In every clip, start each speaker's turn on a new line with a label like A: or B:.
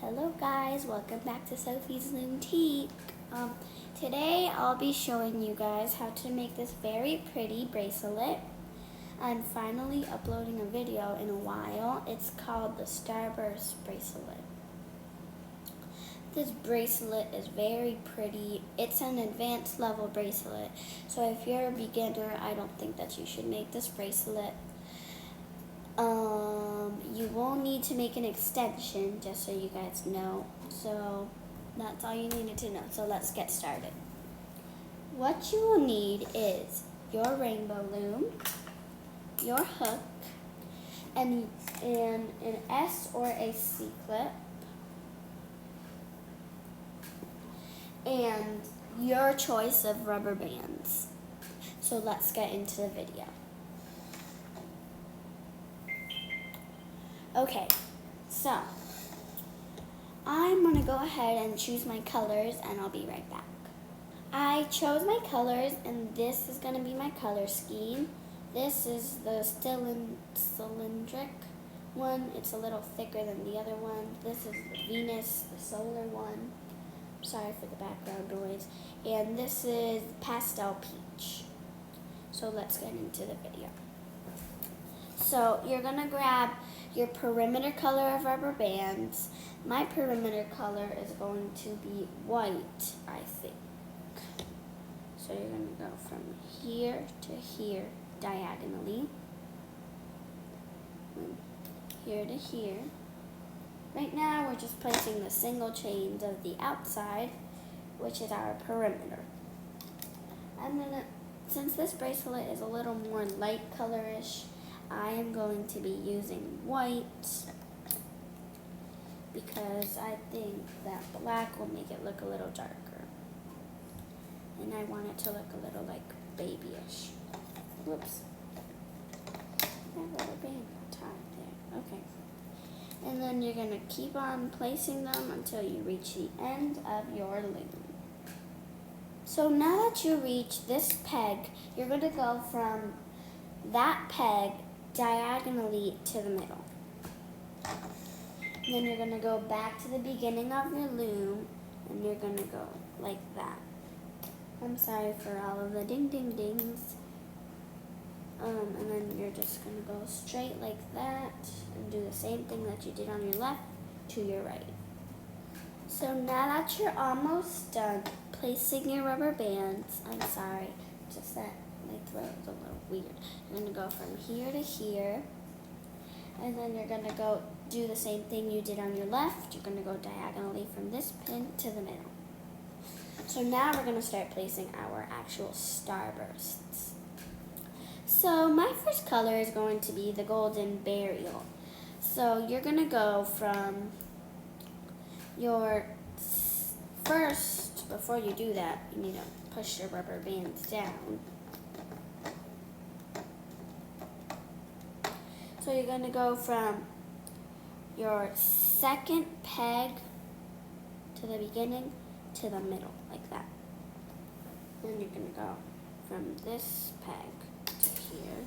A: Hello guys, welcome back to Sophie's Loom-Teak. Today I'll be showing you guys how to make this very pretty bracelet. I'm finally uploading a video in a while. It's called the Starburst Bracelet. This bracelet is very pretty. It's an advanced level bracelet. So if you're a beginner, I don't think that you should make this bracelet. You will need to make an extension, just so you guys know. So that's all you needed to know. So let's get started. What you will need is your rainbow loom, your hook, and an S or a C clip, and your choice of rubber bands. So let's get into the video. Okay, so I'm going to go ahead and choose my colors and I'll be right back. I chose my colors and this is going to be my color scheme. This is the cylindric one. It's a little thicker than the other one. This is the Venus, the solar one. Sorry for the background noise. And this is pastel peach. So let's get into the video. So you're going to grab your perimeter color of rubber bands. My perimeter color is going to be white, I think. So you're going to go from here to here diagonally. And here to here. Right now we're just placing the single chains of the outside, which is our perimeter. I'm going to, since this bracelet is a little more light colorish, I am going to be using white because I think that black will make it look a little darker. And I want it to look a little like babyish. Whoops. That rubber band got tied there. Okay. And then you're going to keep on placing them until you reach the end of your loom. So now that you reach this peg, you're going to go from that peg diagonally to the middle. Then you're going to go back to the beginning of your loom and you're going to go like that. I'm sorry for all of the ding ding dings. And then you're just going to go straight like that and do the same thing that you did on your left to your right. So now that you're almost done placing your rubber bands, I'm sorry, just that my throat is a little weird. You're going to go from here to here, and then you're going to go do the same thing you did on your left. You're going to go diagonally from this pin to the middle. So now we're going to start placing our actual starbursts. So my first color is going to be the golden burial. So you're going to go from your first, before you do that, you need to push your rubber bands down. So you're going to go from your second peg to the beginning to the middle, like that. Then you're going to go from this peg to here.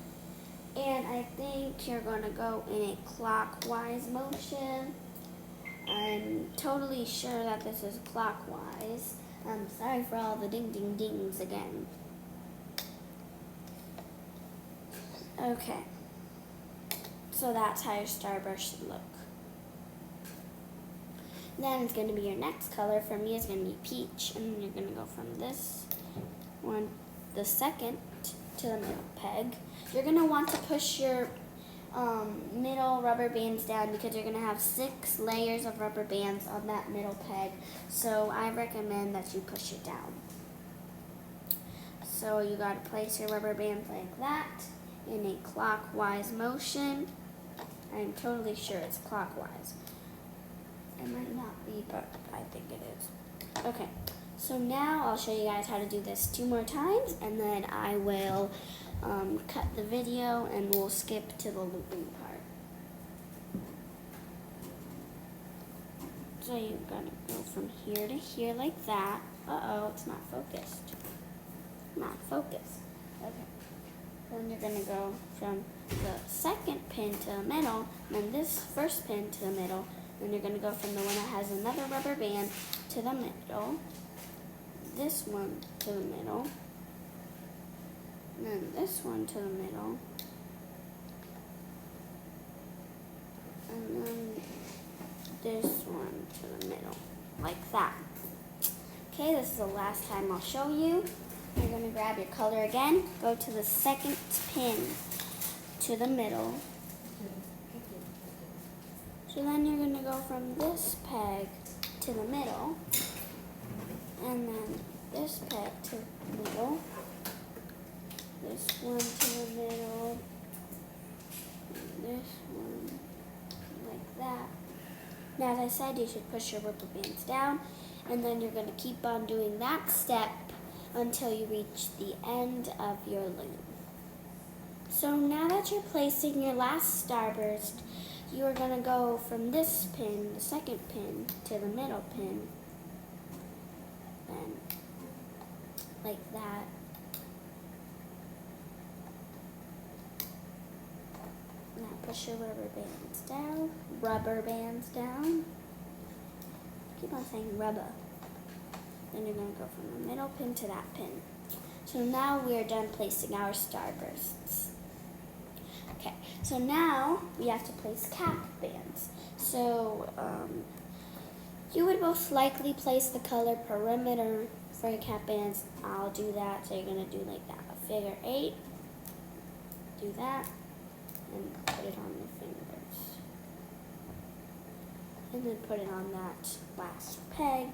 A: And I think you're going to go in a clockwise motion. I'm totally sure that this is clockwise. I'm sorry for all the ding ding dings again. Okay. So that's how your starburst should look. Then it's going to be your next color. For me, it's going to be peach. And then you're going to go from this one, the second, to the middle peg. You're going to want to push your middle rubber bands down because you're going to have 6 layers of rubber bands on that middle peg. So I recommend that you push it down. So you got to place your rubber bands like that in a clockwise motion. I'm totally sure it's clockwise. It might not be, but I think it is. Okay, so now I'll show you guys how to do this 2 more times, and then I will cut the video and we'll skip to the looping part. So you're gonna go from here to here like that. Uh-oh, it's not focused. Not focused. Okay. Then you're going to go from the second pin to the middle, and then this first pin to the middle, Then you're going to go from the one that has another rubber band to the middle. This one to the middle. And then this one to the middle. And then this one to the middle. Like that. Okay, this is the last time I'll show you. You're going to grab your color again. Go to the second pin to the middle. So then you're going to go from this peg to the middle, and then this peg to the middle, this one to the middle, and this one like that. Now, as I said, you should push your rubber bands down, and then you're going to keep on doing that step until you reach the end of your loom. So now that you're placing your last starburst, you are going to go from this pin, the second pin, to the middle pin, then like that. Now push your rubber bands down. Keep on saying rubber. Then you're going to go from the middle pin to that pin. So now we are done placing our starbursts. Okay, so now we have to place cap bands. So you would most likely place the color perimeter for your cap bands. I'll do that. So you're going to do like that, a figure 8. Do that and put it on your fingers. And then put it on that last peg.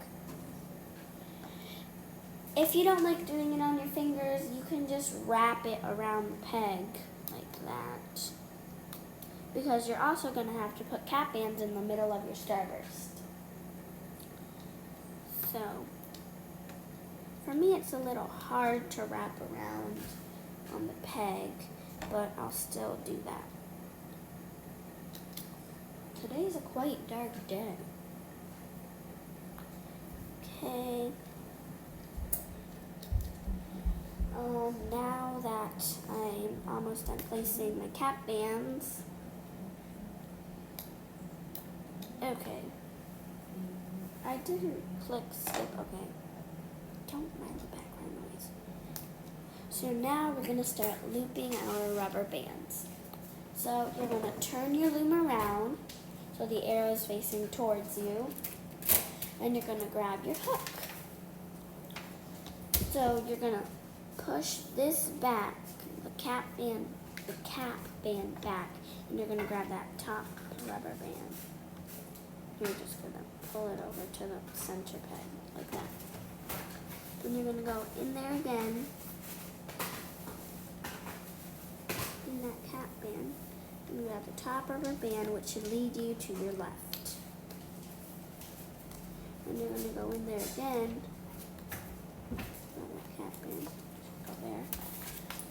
A: If you don't like doing it on your fingers, you can just wrap it around the peg like that. Because you're also going to have to put cap bands in the middle of your starburst. So, for me it's a little hard to wrap around on the peg, but I'll still do that. Today is a quite dark day. Okay. Now that I'm almost done placing my cap bands, okay, I didn't click skip, okay, don't mind the background noise. So now we're going to start looping our rubber bands. So you're going to turn your loom around so the arrow is facing towards you, and you're going to grab your hook. So you're going to push this back, the cap band back, and you're going to grab that top rubber band. You're just going to pull it over to the center peg, like that. Then you're going to go in there again, in that cap band, and you grab the top rubber band, which should lead you to your left. And you're going to go in there again, grab that cap band. There.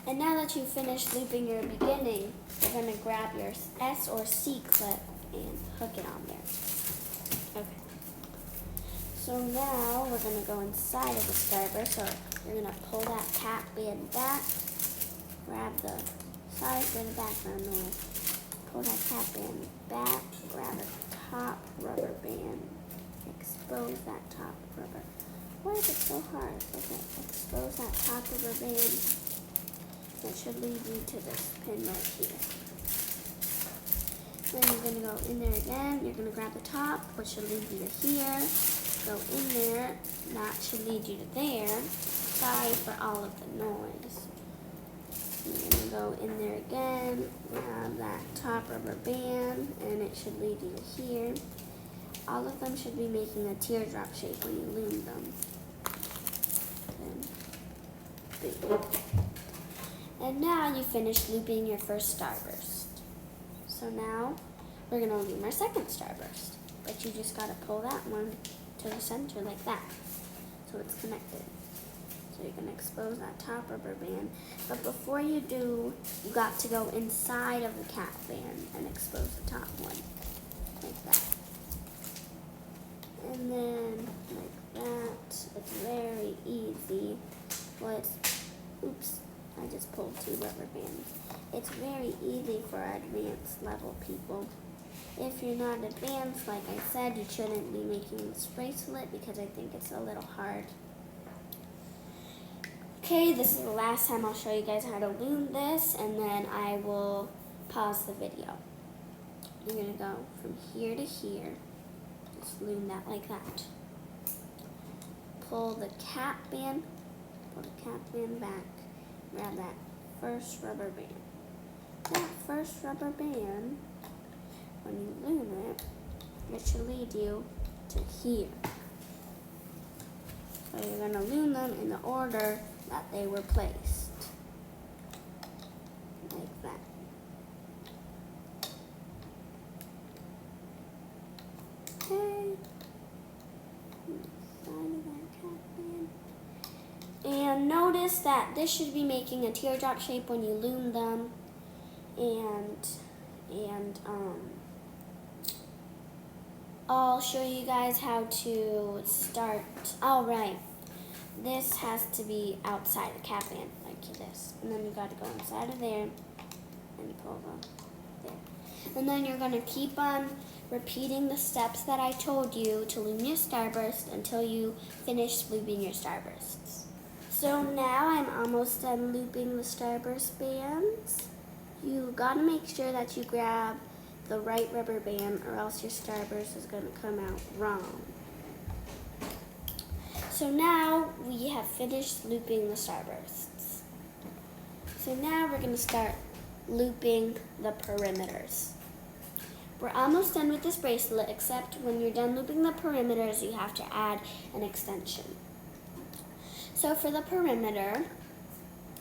A: And now that you've finished looping your beginning, you're going to grab your S or C clip and hook it on there. Okay. So now we're going to go inside of the starburst. So you're going to pull that cap band back, grab the, sorry for the background noise, pull that cap band back, grab the top rubber band, expose that top rubber. Why is it so hard? Okay, expose that top rubber band. That should lead you to this pin right here. Then you're going to go in there again. You're going to grab the top, which should lead you to here. Go in there. That should lead you to there. Sorry for all of the noise. You're going to go in there again. Grab that top rubber band, and it should lead you to here. All of them should be making a teardrop shape when you loom them. And now you finished looping your first starburst. So now we're going to loom our second starburst. But you just got to pull that one to the center like that, so it's connected. So you're going to expose that top rubber band. But before you do, you got to go inside of the cap band and expose the top one like that. And then like that. It's very easy. Well, oops, I just pulled 2 rubber bands. It's very easy for advanced level people. If you're not advanced, like I said, you shouldn't be making this bracelet because I think it's a little hard. Okay, this is the last time I'll show you guys how to loom this, and then I will pause the video. You're going to go from here to here. Just loom that like that. Pull the cap band back. Grab that first rubber band. That first rubber band, when you loom it, it should lead you to here. So you're going to loom them in the order that they were placed. Like that. Okay. And notice that this should be making a teardrop shape when you loom them. And I'll show you guys how to start. All right. This has to be outside the cap band, like this. And then you got to go inside of there and pull them there. And then you're going to keep on repeating the steps that I told you to loom your starburst until you finish looping your starbursts. So now I'm almost done looping the starburst bands. You got to make sure that you grab the right rubber band or else your starburst is going to come out wrong. So now we have finished looping the starbursts. So now we're going to start looping the perimeters. We're almost done with this bracelet, except when you're done looping the perimeters, you have to add an extension. So for the perimeter,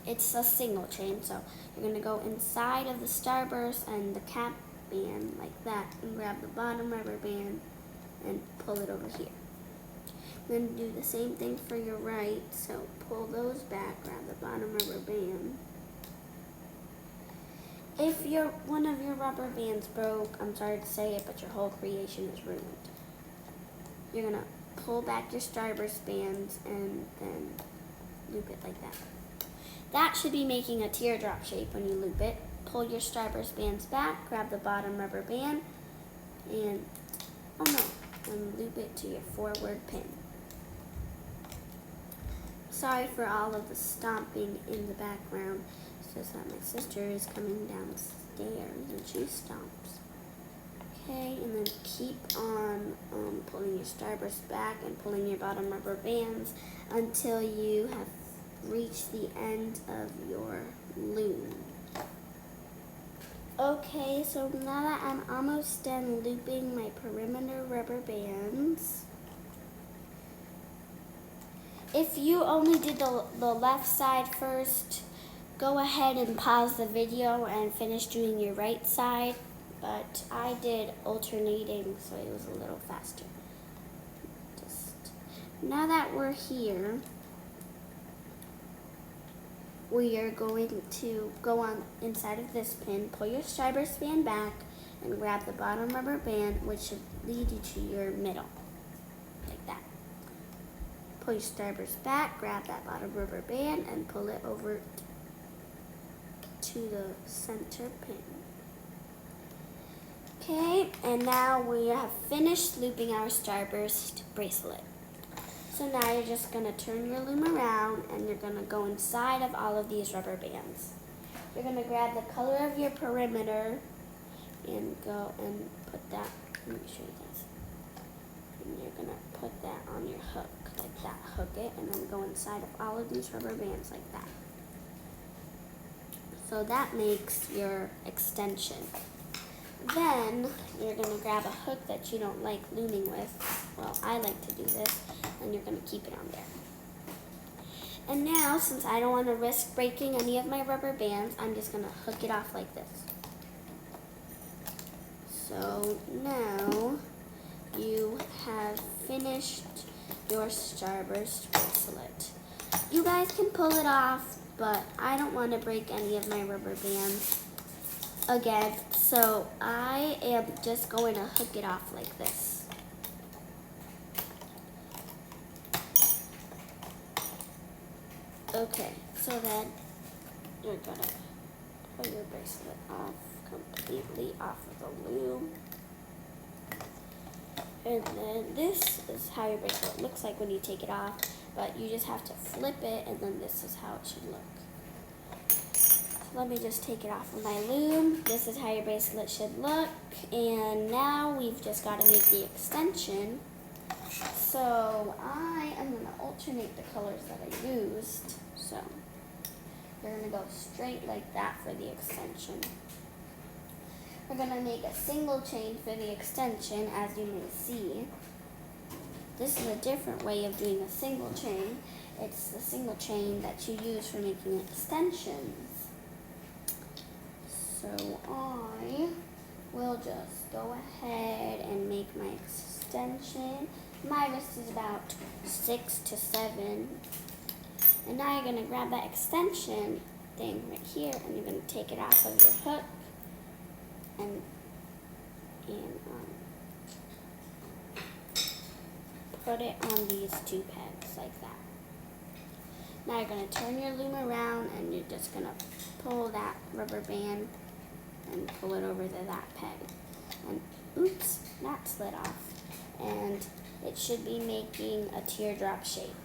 A: it's a single chain. So you're going to go inside of the starburst and the cap band like that and grab the bottom rubber band and pull it over here. Then do the same thing for your right. So pull those back, grab the bottom rubber band. If one of your rubber bands broke, I'm sorry to say it, but your whole creation is ruined. You're going to pull back your starburst bands and then loop it like that. That should be making a teardrop shape when you loop it. Pull your starburst bands back, grab the bottom rubber band, and loop it to your forward pin. Sorry for all of the stomping in the background. It's just that my sister is coming downstairs and she stomps. Okay, and then keep on pulling your starburst back and pulling your bottom rubber bands until you have reached the end of your loom. Okay, so now that I'm almost done looping my perimeter rubber bands, if you only did the left side first, go ahead and pause the video and finish doing your right side. But I did alternating, so it was a little faster. Now that we're here, we are going to go on inside of this pin, pull your starburst band back, and grab the bottom rubber band, which should lead you to your middle, like that. Pull your starburst back, grab that bottom rubber band, and pull it over to the center pin. Okay, and now we have finished looping our starburst bracelet. So now you're just going to turn your loom around and you're going to go inside of all of these rubber bands. You're going to grab the color of your perimeter and go and put that, let me show you this. And you're going to put that on your hook, like that, hook it, and then go inside of all of these rubber bands like that. So that makes your extension. Then you're going to grab a hook that you don't like looming with. Well, I like to do this, and you're going to keep it on there. And now, since I don't want to risk breaking any of my rubber bands, I'm just going to hook it off like this. So now you have finished your Starburst bracelet. You guys can pull it off, but I don't want to break any of my rubber bands again, so I am just going to hook it off like this. Okay, so then you're going to pull your bracelet off, completely off of the loom. And then this is how your bracelet looks like when you take it off, but you just have to flip it, and then this is how it should look. So let me just take it off of my loom. This is how your bracelet should look, and now we've just got to make the extension. So I am going to alternate the colors that I used. So we're going to go straight like that for the extension. We're going to make a single chain for the extension, as you may see. This is a different way of doing a single chain. It's the single chain that you use for making extensions. So I will just go ahead and make my extension. My wrist is about 6 to 7. And now you're going to grab that extension thing right here, and you're going to take it off of your hook and put it on these 2 pegs like that. Now you're going to turn your loom around, and you're just going to pull that rubber band and pull it over to that peg. And oops, that slid off. And it should be making a teardrop shape.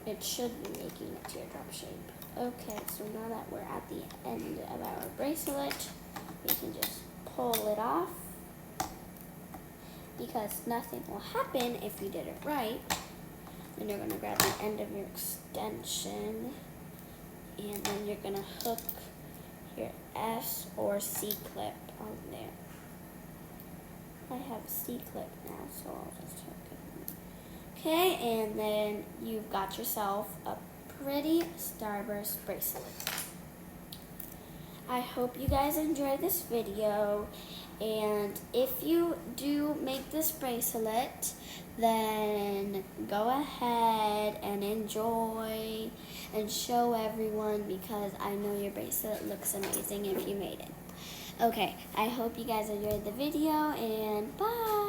A: It should be making a teardrop shape. Okay, so now that we're at the end of our bracelet, we can just pull it off, because nothing will happen if you did it right. Then you're going to grab the end of your extension, and then you're going to hook your S or C clip on there. I have a C clip now, so I'll just hook it. Okay, and then you've got yourself a pretty Starburst bracelet. I hope you guys enjoyed this video, and if you do make this bracelet, then go ahead and enjoy and show everyone, because I know your bracelet looks amazing if you made it. Okay, I hope you guys enjoyed the video, and bye!